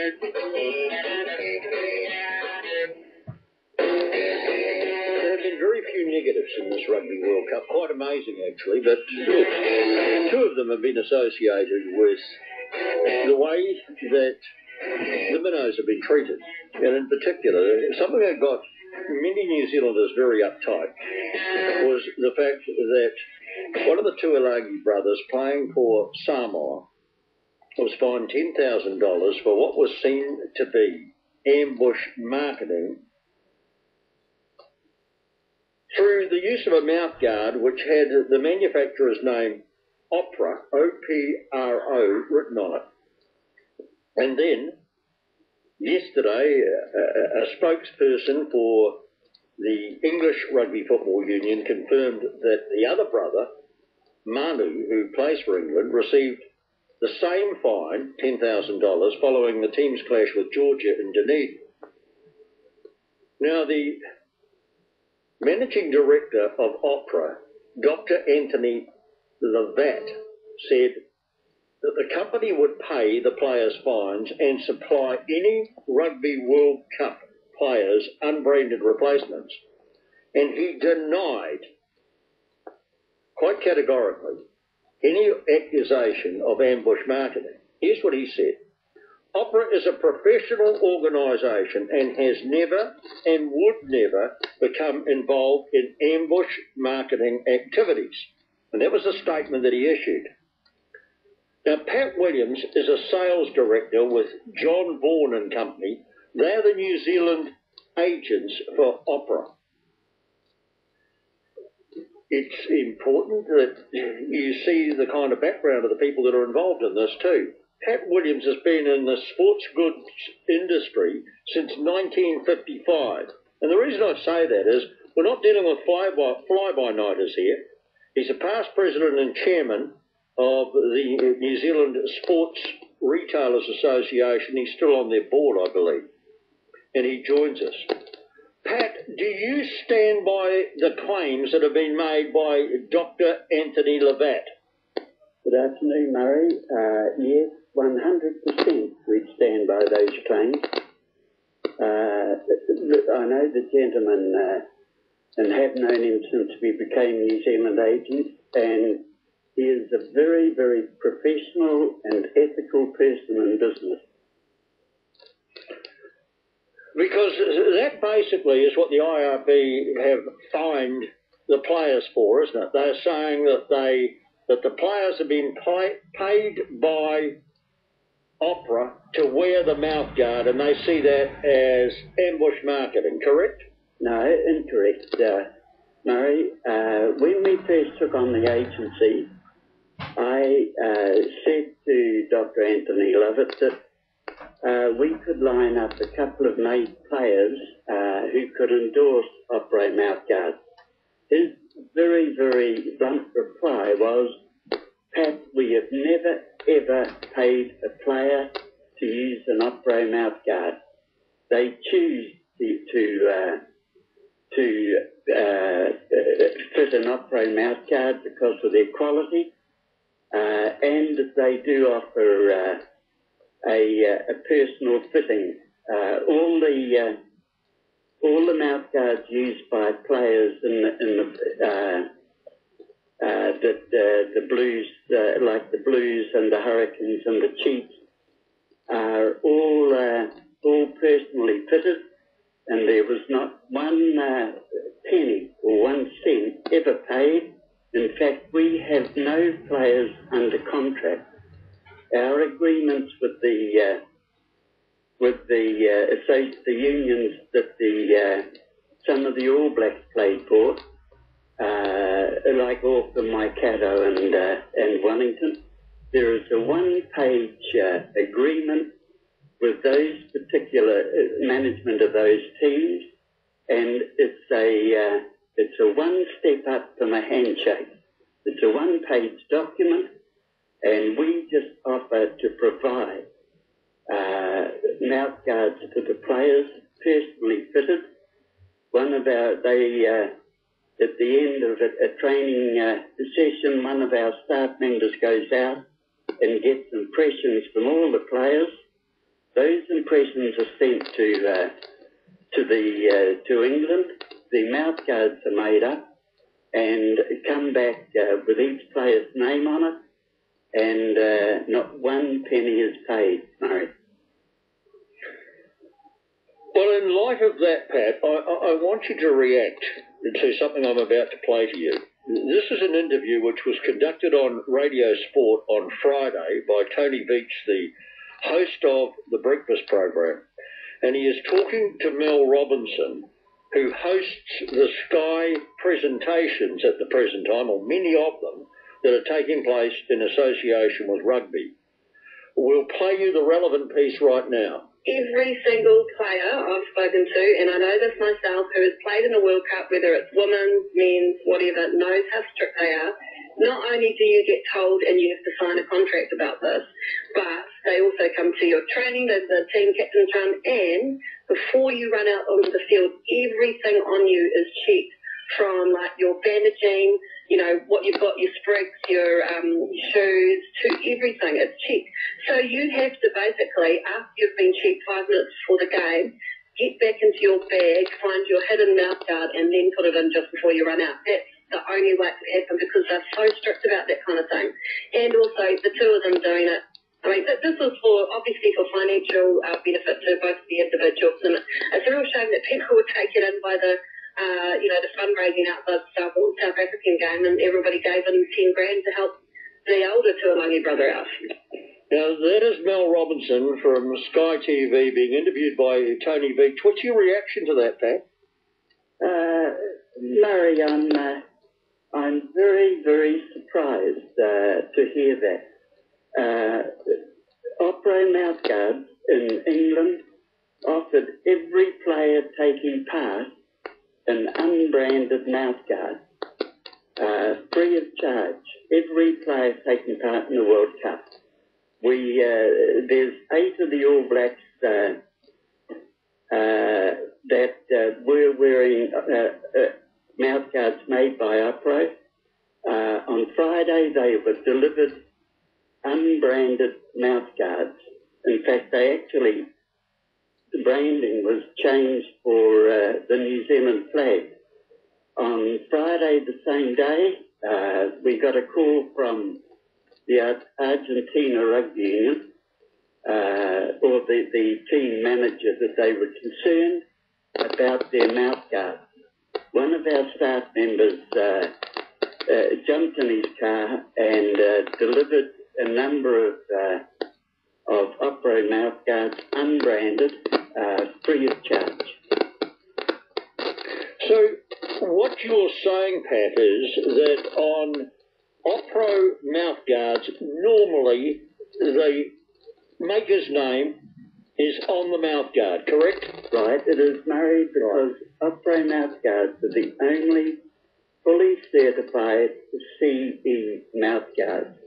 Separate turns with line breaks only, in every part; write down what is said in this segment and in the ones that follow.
There have been very few negatives in this Rugby World Cup. Quite amazing, actually, but two of them have been associated with the way that the minnows have been treated. And in particular, something that got many New Zealanders very uptight was the fact that one of the Tuilagi brothers playing for Samoa was fined $10,000 for what was seen to be ambush marketing through the use of a mouthguard which had the manufacturer's name Opro, O-P-R-O, written on it. And then, yesterday, a spokesperson for the English Rugby Football Union confirmed that the other brother, Manu, who plays for England, received the same fine, $10,000, following the team's clash with Georgia in Dunedin. Now, the managing director of Opera, Dr. Anthony Levat, said that the company would pay the players' fines and supply any Rugby World Cup players unbranded replacements. And he denied, quite categorically, any accusation of ambush marketing. Here's what he said. Opera is a professional organisation and has never and would never become involved in ambush marketing activities. And that was a statement that he issued. Now, Pat Williams is a sales director with John Vaughan and Company. They're the New Zealand agents for Opera. It's important that you see the kind of background of the people that are involved in this too. Pat Williams has been in the sports goods industry since 1955. And the reason I say that is we're not dealing with fly-by-nighters here. He's a past president and chairman of the New Zealand Sports Retailers Association. He's still on their board, I believe. And he joins us. Pat, do you stand by the claims that have been made by Dr. Anthony Levat?
Good afternoon, Murray. Yes, 100% we'd stand by those claims. I know the gentleman and have known him since we became New Zealand agents, and he is a very, very professional and ethical person in business.
Because that basically is what the IRB have fined the players for, isn't it? They're saying that the players have been paid by Opera to wear the mouthguard, and they see that as ambush marketing, correct?
No, incorrect, Murray. When we first took on the agency, I said to Dr. Anthony Lovett that we could line up a couple of made players who could endorse Opera mouthguards. His very, very blunt reply was, Pat, we have never, ever paid a player to use an Opera mouthguard. They choose to fit an Opera mouthguard because of their quality, and they do offer a personal fitting. All the mouthguards used by players in the Blues, like the Blues and the Hurricanes and the Chiefs, are all personally fitted, and there was not one penny or 1 cent ever paid. In fact, we have no players under contract. Our agreements with the unions that some of the All Blacks played for, like Auckland, Waikato and Wellington, there is a one-page agreement with those particular management of those teams, and it's a one step up from a handshake. It's a one-page document, and we just offer to provide mouthguards to the players, personally fitted. At the end of a training session, one of our staff members goes out and gets impressions from all the players, Those impressions are sent to England. The mouthguards are made up and come back with each player's name on it, and not one penny is paid, Murray.
Well, in light of that, Pat, I want you to react to something I'm about to play to you. This is an interview which was conducted on Radio Sport on Friday by Tony Beach, the host of the breakfast program. And he is talking to Mel Robinson, who hosts the Sky presentations at the present time, or many of them, that are taking place in association with rugby. We'll play you the relevant piece right now.
Every single player I've spoken to, and I know this myself, who has played in a World Cup, whether it's women's, men's, whatever, knows how strict they are. Not only do you get told and you have to sign a contract about this, but they also come to your training, the team captain's run, and before you run out onto the field, everything on you is checked, from like your bandaging, you know, what you've got, your sprigs, your shoes, to everything. It's checked. So you have to basically, after you've been checked 5 minutes before the game, get back into your bag, find your hidden mouthguard, and then put it in just before you run out. That's the only way it could happen, because they're so strict about that kind of thing. And also, the two of them doing it, I mean, this is obviously for financial benefit to both the individuals, and it's a real shame that people would take it in by the fundraising out the South African game, and everybody gave in 10 grand to help the older Tuolungi brother out.
Now, that is Mel Robinson from Sky TV being interviewed by Tony Beach. What's your reaction to that, Pat?
Larry, I'm very, very surprised to hear that. Opro Mouthguards in England offered every player taking part an unbranded mouthguard, free of charge. Every player taking part in the World Cup. There's 8 of the All Blacks that were wearing mouthguards made by Opro. On Friday, they were delivered unbranded mouthguards. In fact, the branding was changed for the New Zealand flag. On Friday, the same day, we got a call from the Argentina Rugby Union, or the team manager, that they were concerned about their mouthguards. One of our staff members jumped in his car and delivered a number of Opro mouthguards unbranded, free of charge.
So what you're saying, Pat, is that on Opro mouthguards, normally the maker's name is on the mouthguard, correct?
Right, it is, Murray, because Opro mouthguards are the only fully certified CE mouthguards.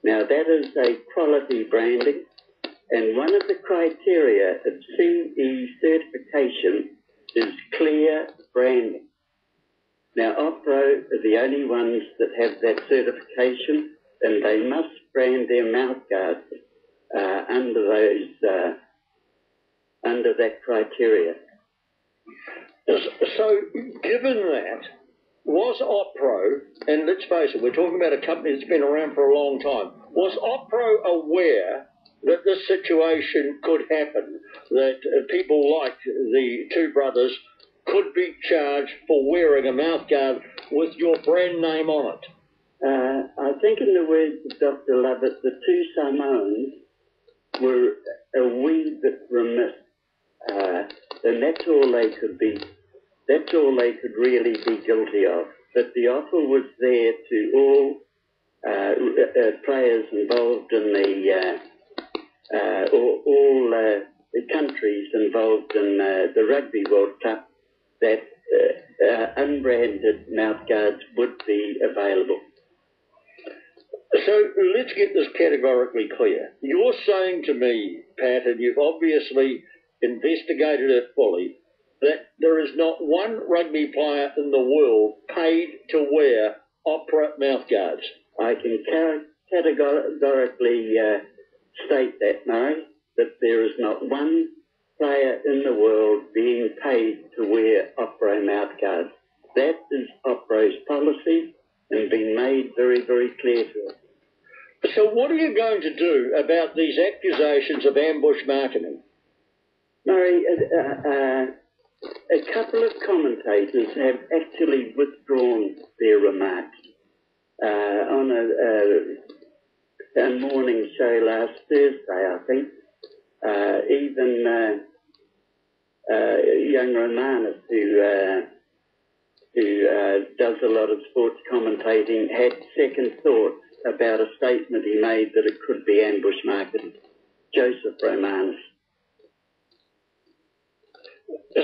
Now, that is a quality branding, and one of the criteria of CE certification is clear branding. Now, Opro are the only ones that have that certification, and they must brand their mouthguards under that criteria.
So, given that, was Opro, and let's face it, we're talking about a company that's been around for a long time, was Opro aware that this situation could happen, that people like the two brothers could be charged for wearing a mouthguard with your brand name on it?
I think, in the words of Dr. Lovett, the two Samoans were a wee bit remiss, and that's all they could be. That's all they could really be guilty of. But the offer was there to all players involved in all the countries involved in the Rugby World Cup, that unbranded mouthguards would be available.
So let's get this categorically clear. You're saying to me, Pat, and you've obviously investigated it fully, that there is not one rugby player in the world paid to wear Opera mouthguards.
I can categorically state that, Murray. that there is not one player in the world being paid to wear Opro mouthguards. That is Opro's policy and been made very, very clear to us.
So what are you going to do about these accusations of ambush marketing?
Murray, a couple of commentators have actually withdrawn their remarks. On a morning show last Thursday, I think, even young Romanus, who does a lot of sports commentating, had second thoughts about a statement he made that it could be ambush marketing. Joseph Romanus.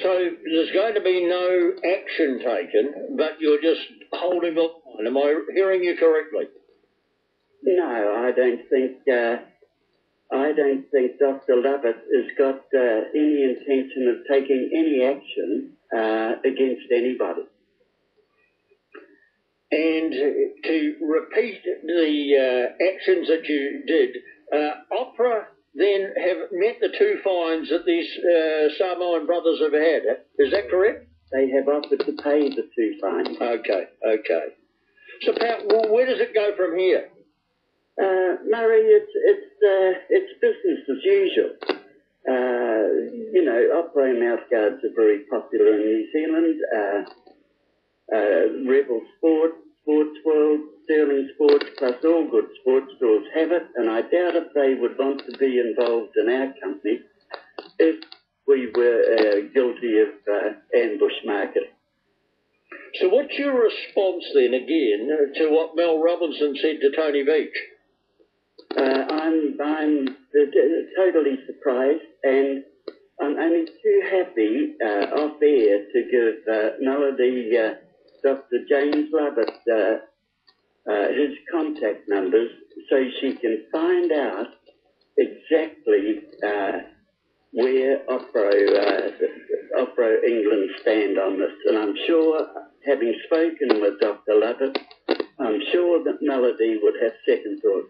So there's going to be no action taken, but you're just holding on. Am I hearing you correctly?
No, I don't think Dr. Lovett has got any intention of taking any action against anybody. And
to repeat the actions that you did, Opera then have met the 2 fines that these Samoan brothers have had. Is that correct?
They have offered to pay the 2 fines.
Okay. So, Pat, where does it go from here?
Murray, it's business as usual. Opera mouthguards are very popular in New Zealand. Rebel Sport, Sports World, Sterling Sports, plus all good sports stores have it, and I doubt if they would want to be involved in our company if we were guilty of ambush marketing.
So what's your response then, again, to what Mel Robinson said to Tony Beach?
I'm totally surprised, and I'm only too happy off air to give Melody, Dr. James Lovett, his contact numbers so she can find out exactly where Opro England stand on this. And I'm sure, having spoken with Dr. Lovett, I'm sure that Melody would have second thoughts.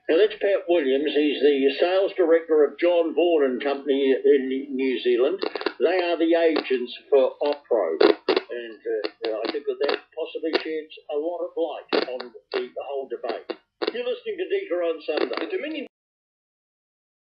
Now that's Pat Williams. He's the sales director of John Vaughan and Company in New Zealand. They are the agents for Opro. And I think that possibly sheds a lot of light on the whole debate. You're listening to Deaker on Sunday. The Dominion